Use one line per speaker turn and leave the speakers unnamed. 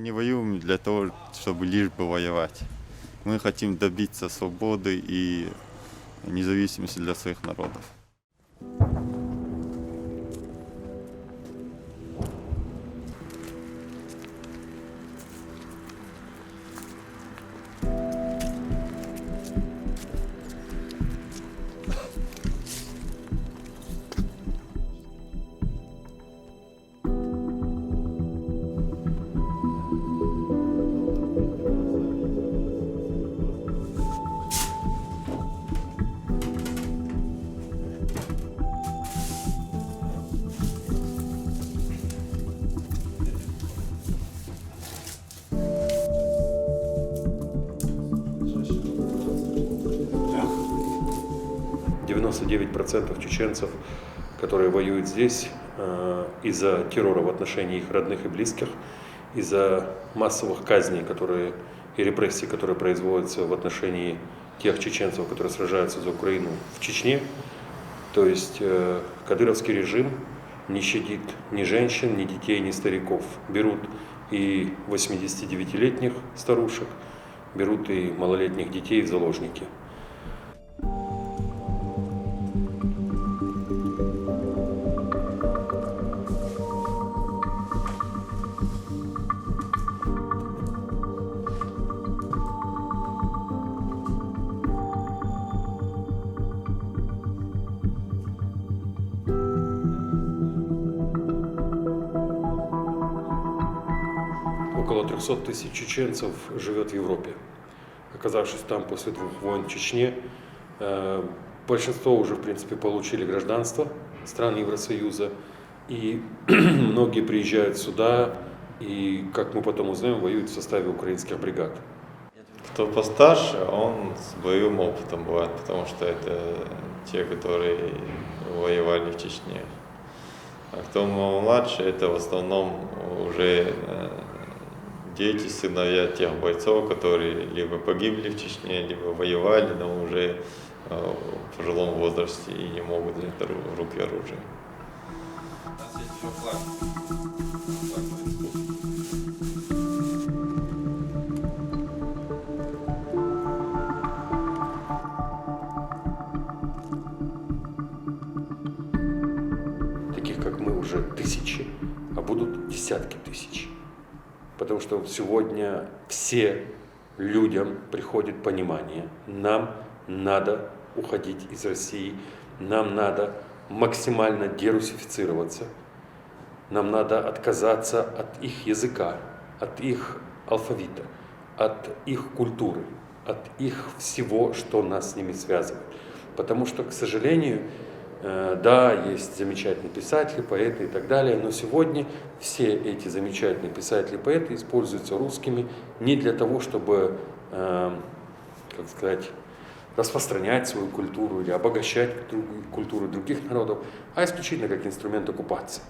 не воюем для того, чтобы лишь бы воевать. Мы хотим добиться свободы и независимости для своих народов.
%99 чеченцев, которые воюют здесь, из-за террора в отношении их родных и близких, из-за массовых казней и репрессий, которые производятся в отношении тех чеченцев, которые сражаются за Украину в Чечне. То есть кадыровский режим не щадит ни женщин, ни детей, ни стариков. Берут и 89-летних старушек, берут и малолетних детей в заложники. Около 300 тысяч чеченцев живет в Европе. Оказавшись там после 2 войн в Чечне, большинство уже, в принципе, получили гражданство стран Евросоюза. И многие приезжают сюда и, как мы потом узнаем, воюют в составе украинских бригад.
Кто постарше, он с боевым опытом бывает, потому что это те, которые воевали в Чечне. А кто младше, это в основном уже дети, сыновья тех бойцов, которые либо погибли в Чечне, либо воевали, но уже в пожилом возрасте и не могут взять в руки оружие.
Таких, как мы, уже тысячи, а будут десятки тысяч. Потому что сегодня все людям приходит понимание, нам надо уходить из России, нам надо максимально дерусифицироваться, нам надо отказаться от их языка, от их алфавита, от их культуры, от их всего, что нас с ними связывает. Потому что, к сожалению, да, есть замечательные писатели, поэты и так далее, но сегодня все эти замечательные писатели и поэты используются русскими не для того, чтобы, как сказать, распространять свою культуру или обогащать культуру других народов, а исключительно как инструмент оккупации.